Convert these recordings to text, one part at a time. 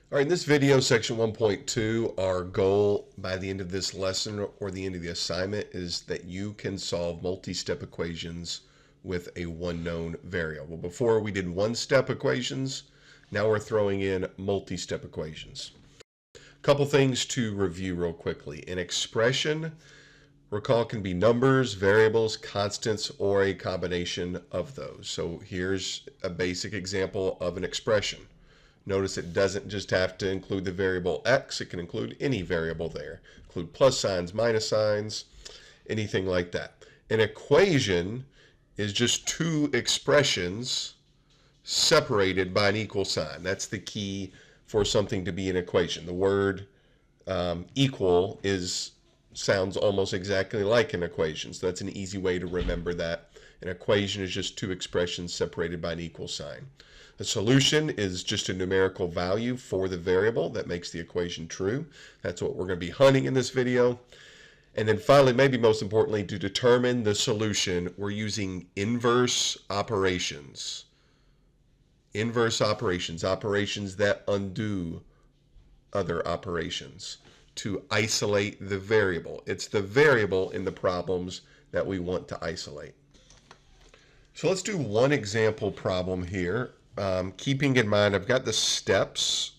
All right, in this video, section 1.2, our goal by the end of this lesson or the end of the assignment is that you can solve multi-step equations with a one known variable. Before we did one-step equations, now we're throwing in multi-step equations. A couple things to review real quickly. An expression, recall, can be numbers, variables, constants, or a combination of those. So here's a basic example of an expression. Notice it doesn't just have to include the variable x, it can include any variable there. Include plus signs, minus signs, anything like that. An equation is just two expressions separated by an equal sign. That's the key for something to be an equation. The word equal sounds almost exactly like an equation, so that's an easy way to remember that. An equation is just two expressions separated by an equal sign. The solution is just a numerical value for the variable that makes the equation true. That's what we're going to be hunting in this video. And then finally, maybe most importantly, to determine the solution, we're using inverse operations. Inverse operations, operations that undo other operations to isolate the variable. It's the variable in the problems that we want to isolate. So let's do one example problem here. Keeping in mind, I've got the steps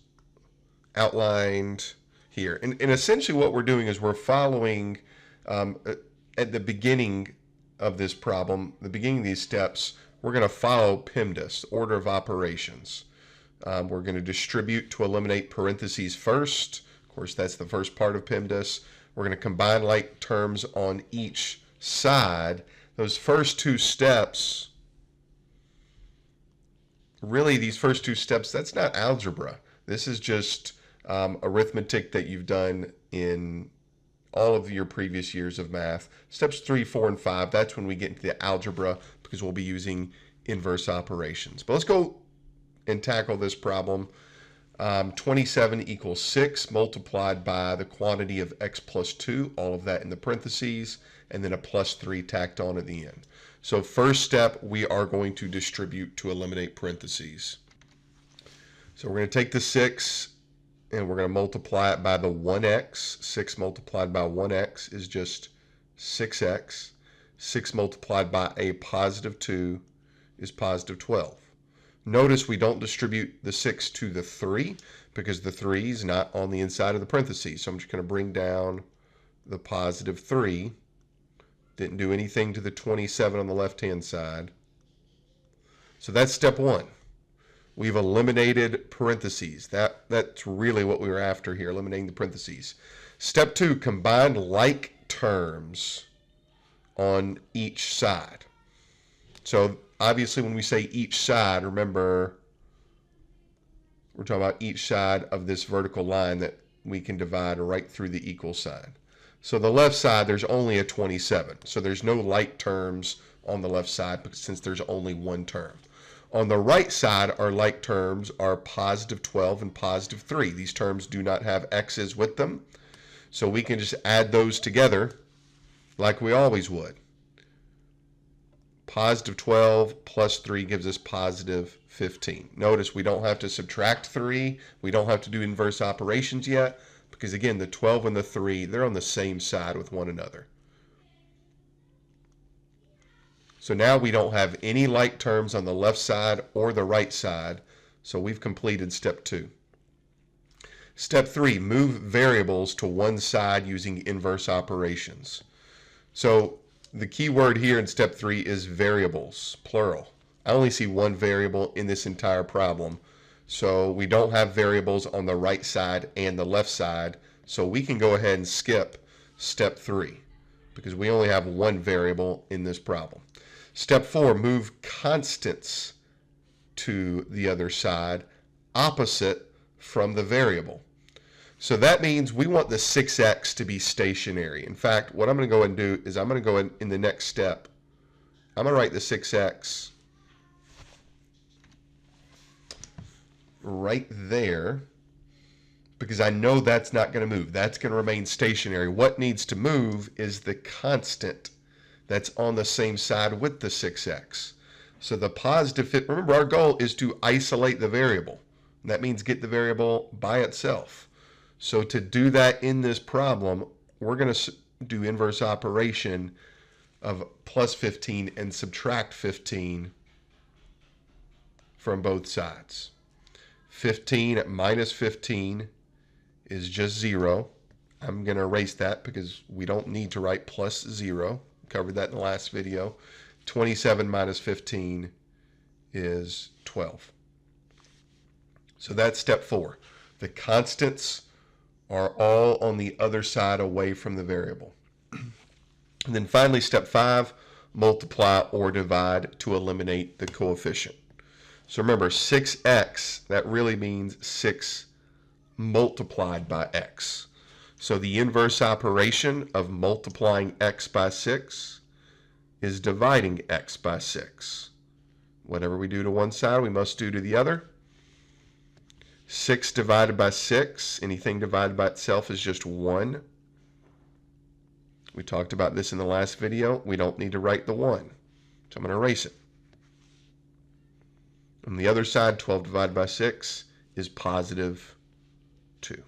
outlined here. And essentially what we're doing is we're following at the beginning of this problem, the beginning of these steps, we're going to follow PEMDAS, order of operations. We're going to distribute to eliminate parentheses first. Of course, that's the first part of PEMDAS. We're going to combine like terms on each side. Those first two steps, really these first two steps, that's not algebra. This is just arithmetic that you've done in all of your previous years of math. Steps 3, 4, and 5, that's when we get into the algebra because we'll be using inverse operations. But let's go and tackle this problem. 27 equals 6 multiplied by the quantity of x plus 2, all of that in the parentheses, and then a plus 3 tacked on at the end. So first step, we are going to distribute to eliminate parentheses. So we're going to take the 6 and we're going to multiply it by the 1x. 6 multiplied by 1x is just 6x. 6 multiplied by a positive 2 is positive 12. Notice we don't distribute the 6 to the 3 because the 3 is not on the inside of the parentheses. So I'm just going to bring down the positive 3. Didn't do anything to the 27 on the left-hand side. So that's step 1. We've eliminated parentheses. That's really what we were after here, eliminating the parentheses. Step 2, combine like terms on each side. So obviously when we say each side, remember we're talking about each side of this vertical line that we can divide right through the equal sign. So the left side, there's only a 27. So there's no like terms on the left side since there's only one term. On the right side, our like terms are positive 12 and positive 3. These terms do not have x's with them. So we can just add those together like we always would. Positive 12 plus 3 gives us positive 15. Notice we don't have to subtract 3. We don't have to do inverse operations yet because, again, the 12 and the 3, they're on the same side with one another. So now we don't have any like terms on the left side or the right side, so we've completed step 2. Step 3, move variables to one side using inverse operations. So the key word here in step 3 is variables, plural. I only see one variable in this entire problem. So we don't have variables on the right side and the left side, so we can go ahead and skip step 3 because we only have one variable in this problem. Step 4, move constants to the other side opposite from the variable. So that means we want the 6x to be stationary. In fact, what I'm going to go and do is I'm going to go in the next step. I'm going to write the 6x right there because I know that's not going to move. That's going to remain stationary. What needs to move is the constant that's on the same side with the 6x. So the positive, remember our goal is to isolate the variable. That means get the variable by itself. So to do that in this problem, we're going to do inverse operation of plus 15 and subtract 15 from both sides. 15 at minus 15 is just 0. I'm going to erase that because we don't need to write plus 0. Covered that in the last video. 27 minus 15 is 12. So that's step 4. The constants are all on the other side away from the variable. And then finally, step 5, multiply or divide to eliminate the coefficient. So remember, 6x, that really means 6 multiplied by x. So the inverse operation of multiplying x by 6 is dividing x by 6. Whatever we do to one side, we must do to the other. 6 divided by 6, anything divided by itself is just 1. We talked about this in the last video. We don't need to write the 1. So I'm going to erase it. On the other side, 12 divided by 6 is positive 2.